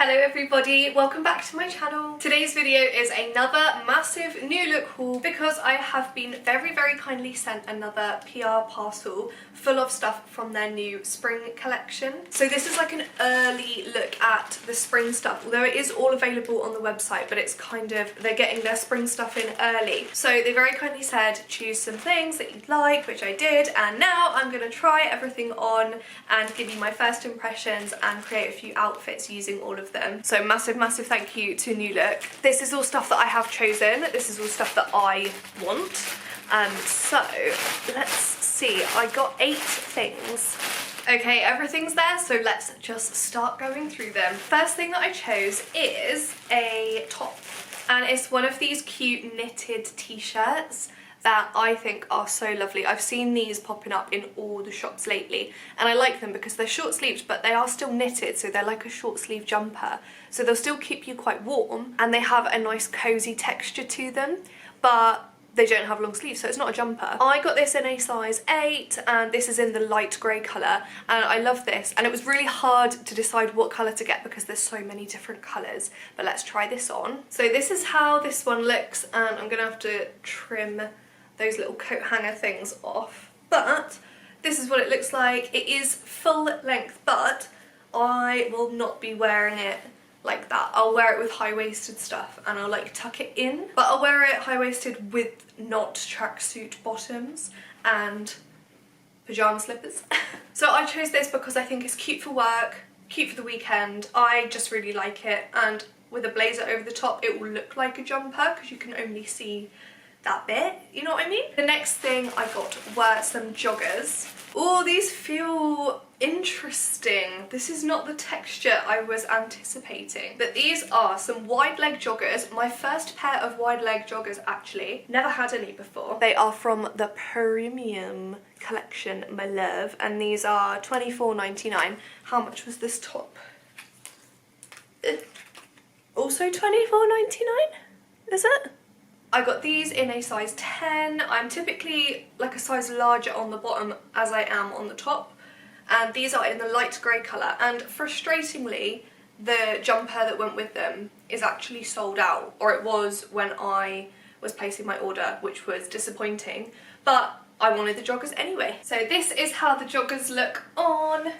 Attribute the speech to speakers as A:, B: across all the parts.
A: Hello everybody, welcome back to my channel. Today's video is another massive new look haul because I have been very kindly sent another PR parcel full of stuff from their new spring collection. So this is like an early look at the spring stuff, although it is all available on the website, but it's kind of, they're getting their spring stuff in early. So they very kindly said choose some things that you'd like, which I did, and now I'm going to try everything on and give you my first impressions and create a few outfits using all of them. So massive thank you to New Look. This is all stuff that I have chosen. This is all stuff that I want. So let's see, I got 8 things. Okay, everything's there, so let's just start going through them. First thing that I chose is a top, and it's one of these cute knitted t-shirts that I think are so lovely. I've seen these popping up in all the shops lately and I like them because they're short sleeved but they are still knitted, so they're like a short sleeve jumper, so they'll still keep you quite warm and they have a nice cozy texture to them, but they don't have long sleeves, so it's not a jumper. I got this in a size 8 and this is in the light grey colour, and I love this, and it was really hard to decide what colour to get because there's so many different colours, but let's try this on. So this is how this one looks, and I'm gonna have to trim those little coat hanger things off, but this is what it looks like. It is full length, but I will not be wearing it like that. I'll wear it with high-waisted stuff and I'll like tuck it in, but I'll wear it high-waisted with not tracksuit bottoms and pyjama slippers. So I chose this because I think it's cute for work, cute for the weekend. I just really like it, and with a blazer over the top it will look like a jumper because you can only see that bit, you know what I mean? The next thing I got were some joggers. Oh, these feel interesting. This is not the texture I was anticipating, but these are some wide leg joggers. My first pair of wide leg joggers actually. Never had any before. They are from the premium collection, my love, and these are £24.99. How much was this top? Also £24.99? Is it? I got these in a size 10. I'm typically like a size larger on the bottom as I am on the top, and these are in the light grey colour, and frustratingly the jumper that went with them is actually sold out, or it was when I was placing my order, which was disappointing, but I wanted the joggers anyway. So this is how the joggers look on.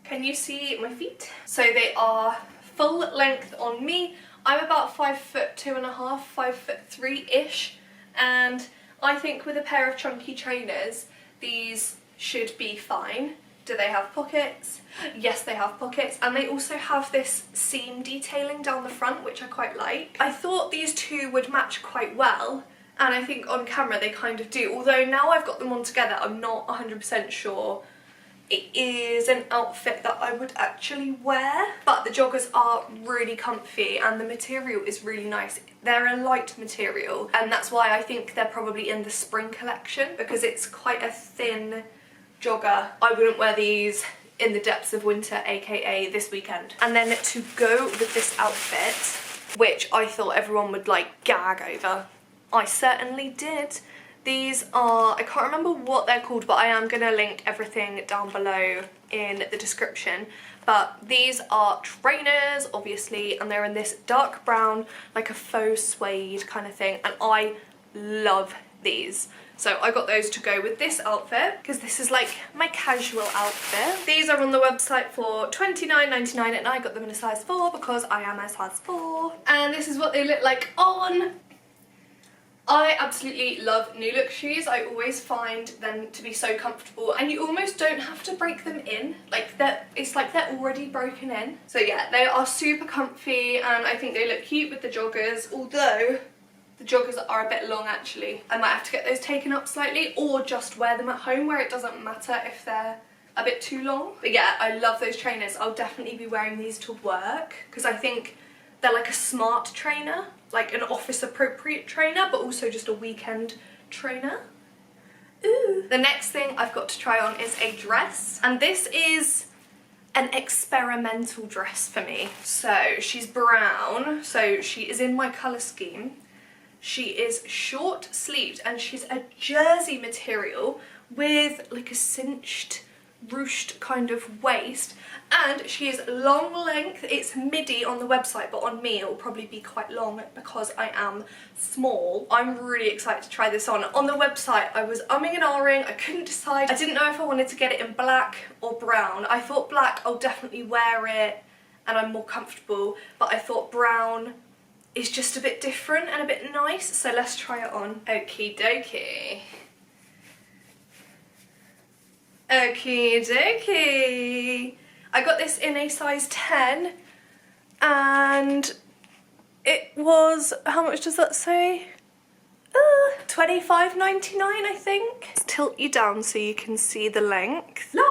A: Can you see my feet? So they are full length on me. I'm about 5'2.5", 5'3"-ish, and I think with a pair of chunky trainers these should be fine. Do they have pockets? Yes, they have pockets, and they also have this seam detailing down the front, which I quite like. I thought these two would match quite well, and I think on camera they kind of do, although now I've got them on together I'm not 100% sure it is an outfit that I would actually wear. But the joggers are really comfy and the material is really nice. They're a light material, and that's why I think they're probably in the spring collection, because it's quite a thin jogger. I wouldn't wear these in the depths of winter, aka this weekend. And then to go with this outfit, which I thought everyone would like gag over, I certainly did. These are, I can't remember what they're called, but I am going to link everything down below in the description. But these are trainers, obviously, and they're in this dark brown, like a faux suede kind of thing, and I love these. So I got those to go with this outfit, because this is like my casual outfit. These are on the website for £29.99 and I got them in a size 4 because I am a size 4. And this is what they look like on. I absolutely love New Look shoes. I always find them to be so comfortable, and you almost don't have to break them in. Like it's like they're already broken in. So yeah, they are super comfy and I think they look cute with the joggers, although the joggers are a bit long actually. I might have to get those taken up slightly, or just wear them at home where it doesn't matter if they're a bit too long. But yeah, I love those trainers. I'll definitely be wearing these to work because I think they're like a smart trainer, like an office appropriate trainer, but also just a weekend trainer. Ooh. The next thing I've got to try on is a dress, and this is an experimental dress for me. So she's brown, so she is in my colour scheme. She is short sleeved and she's a jersey material with like a cinched ruched kind of waist, and she is long length. It's midi on the website, but on me it will probably be quite long because I am small. I'm really excited to try this on. On the website I was umming and ahhing, I couldn't decide. I didn't know if I wanted to get it in black or brown. I thought black, I'll definitely wear it and I'm more comfortable, but I thought brown is just a bit different and a bit nice, so let's try it on. Okie dokie. Okie dokie. I got this in a size 10 and it was, how much does that say? $25.99 I think. Let's tilt you down so you can see the length. La!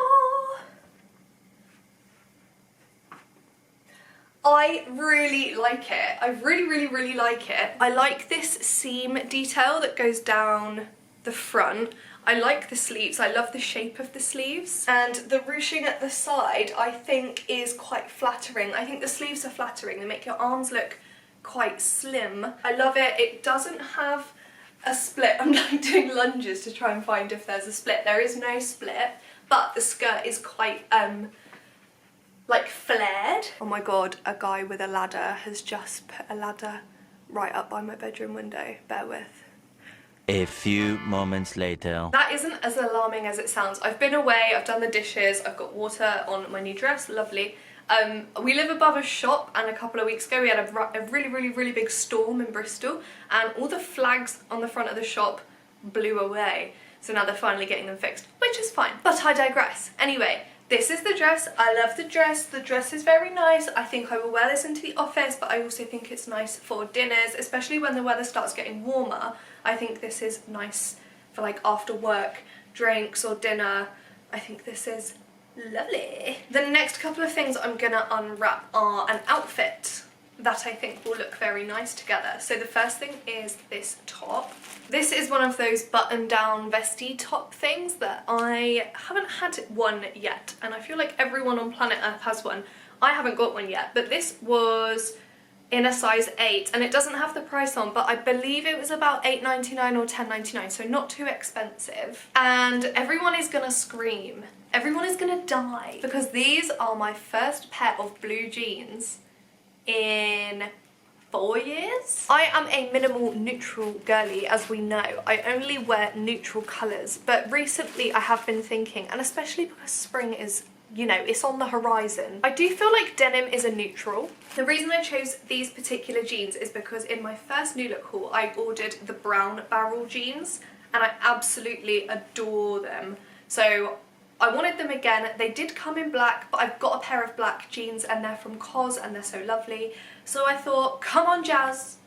A: I really like it. I really like it. I like this seam detail that goes down the front. I like the sleeves, I love the shape of the sleeves, and the ruching at the side I think is quite flattering. I think the sleeves are flattering, they make your arms look quite slim. I love it. It doesn't have a split. I'm like doing lunges to try and find if there's a split. There is no split, but the skirt is quite like flared. Oh my god, a guy with a ladder has just put a ladder right up by my bedroom window. Bear with.
B: A few moments later.
A: That isn't as alarming as it sounds. I've been away, I've done the dishes, I've got water on my new dress, lovely. We live above a shop, and a couple of weeks ago we had a really big storm in Bristol, and all the flags on the front of the shop blew away. So now they're finally getting them fixed, which is fine. But I digress. Anyway, this is the dress. I love the dress. The dress is very nice. I think I will wear this into the office, but I also think it's nice for dinners, especially when the weather starts getting warmer. I think this is nice for like after work drinks or dinner. I think this is lovely. The next couple of things I'm gonna unwrap are an outfit that I think will look very nice together. So the first thing is this top. This is one of those button-down vesty top things that I haven't had one yet, and I feel like everyone on planet Earth has one. I haven't got one yet, but this was in a size 8, and it doesn't have the price on, but I believe it was about $8.99 or $10.99, so not too expensive. And everyone is gonna scream. Everyone is gonna die, because these are my first pair of blue jeans in 4 years. I am a minimal neutral girly, as we know. I only wear neutral colours, but recently I have been thinking, and especially because spring is, you know, it's on the horizon, I do feel like denim is a neutral. The reason I chose these particular jeans is because in my first New Look haul I ordered the brown barrel jeans, and I absolutely adore them. So I wanted them again. They did come in black, but I've got a pair of black jeans and they're from COS and they're so lovely. So I thought, come on Jazz,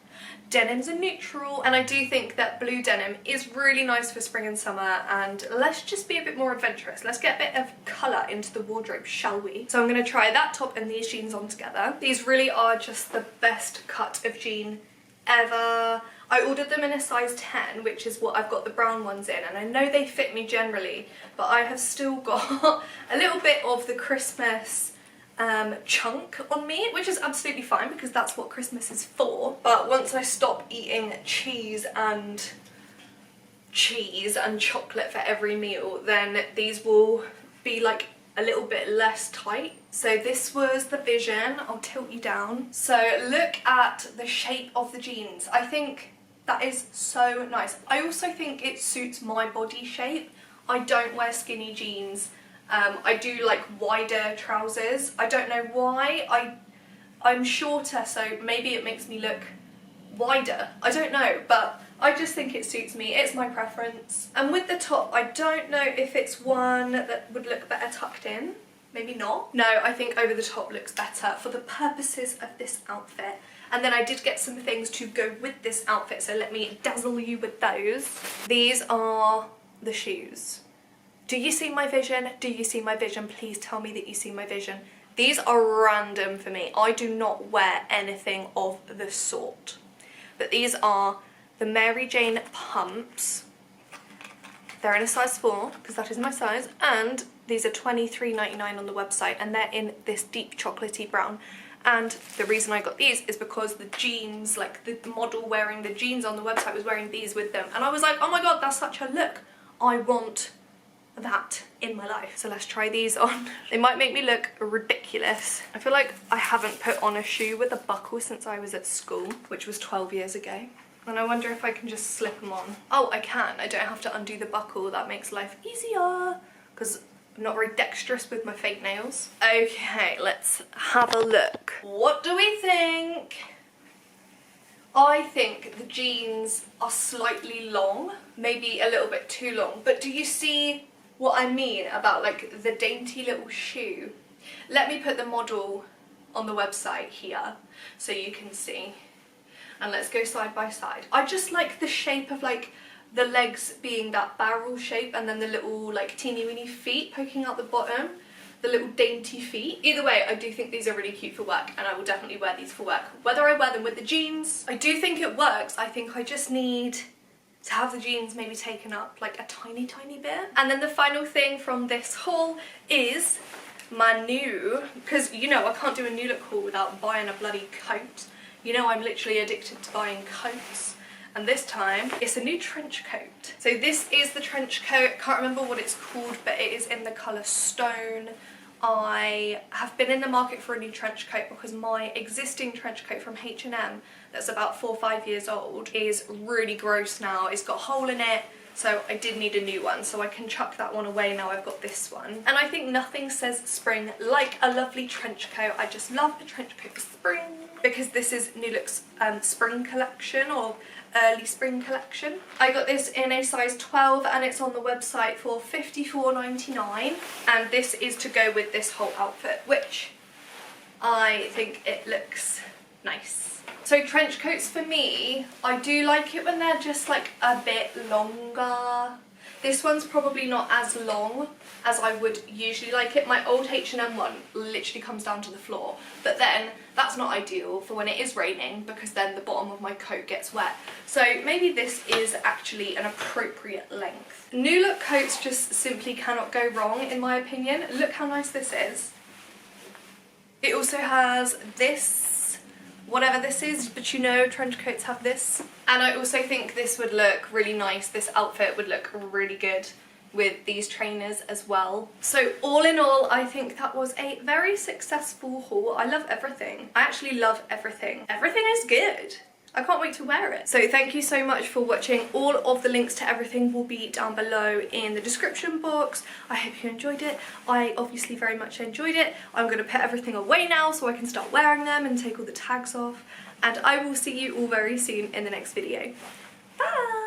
A: denim's a neutral, and I do think that blue denim is really nice for spring and summer, and let's just be a bit more adventurous. Let's get a bit of colour into the wardrobe, shall we? So I'm going to try that top and these jeans on together. These really are just the best cut of jean ever. I ordered them in a size 10, which is what I've got the brown ones in, and I know they fit me generally, but I have still got a little bit of the Christmas chunk on me, which is absolutely fine because that's what Christmas is for. But once I stop eating cheese and chocolate for every meal, then these will be like a little bit less tight. So this was the vision. I'll tilt you down. So look at the shape of the jeans. I think that is so nice. I also think it suits my body shape. I don't wear skinny jeans. I do like wider trousers. I don't know why. I'm shorter, so maybe it makes me look wider. I don't know, but I just think it suits me. It's my preference. And with the top, I don't know if it's one that would look better tucked in. Maybe not. No, I think over the top looks better for the purposes of this outfit. And then I did get some things to go with this outfit, so let me dazzle you with those. These are the shoes. Do you see my vision? Do you see my vision? Please tell me that you see my vision. These are random for me. I do not wear anything of the sort. But these are the Mary Jane pumps. They're in a size 4, because that is my size, and these are $23.99 on the website, and they're in this deep chocolatey brown. And the reason I got these is because the jeans, like the model wearing the jeans on the website was wearing these with them, and I was like, oh my god, that's such a look. I want that in my life. So let's try these on. They might make me look ridiculous. I feel like I haven't put on a shoe with a buckle since I was at school, which was 12 years ago. And I wonder if I can just slip them on. Oh, I can. I don't have to undo the buckle. That makes life easier because I'm not very dexterous with my fake nails. Okay, let's have a look. What do we think? I think the jeans are slightly long, maybe a little bit too long, but do you see what I mean about like the dainty little shoe? Let me put the model on the website here so you can see, and let's go side by side. I just like the shape of like the legs being that barrel shape and then the little like teeny weeny feet poking out the bottom. The little dainty feet. Either way, I do think these are really cute for work and I will definitely wear these for work. Whether I wear them with the jeans, I do think it works. I think I just need to have the jeans maybe taken up like a tiny bit. And then the final thing from this haul is my new, because you know I can't do a new look haul without buying a bloody coat. You know I'm literally addicted to buying coats. And this time it's a new trench coat. So this is the trench coat. Can't remember what it's called, but it is in the colour Stone. I have been in the market for a new trench coat because my existing trench coat from H&M that's about 4 or 5 years old is really gross now. It's got a hole in it, so I did need a new one, so I can chuck that one away now I've got this one. And I think nothing says spring like a lovely trench coat. I just love a trench coat for spring because this is New Look's spring collection, or early spring collection. I got this in a size 12 and it's on the website for $54.99, and this is to go with this whole outfit, which I think it looks nice. So trench coats for me, I do like it when they're just like a bit longer. This one's probably not as long as I would usually like it. My old H&M one literally comes down to the floor, but then that's not ideal for when it is raining because then the bottom of my coat gets wet. So maybe this is actually an appropriate length. New Look coats just simply cannot go wrong in my opinion. Look how nice this is. It also has this, whatever this is, but you know trench coats have this. And I also think this would look really nice. This outfit would look really good with these trainers as well. So all in all, I think that was a very successful haul. I love everything. I actually love everything. Everything is good. I can't wait to wear it. So thank you so much for watching. All of the links to everything will be down below in the description box. I hope you enjoyed it. I obviously very much enjoyed it. I'm gonna put everything away now so I can start wearing them and take all the tags off. And I will see you all very soon in the next video. Bye!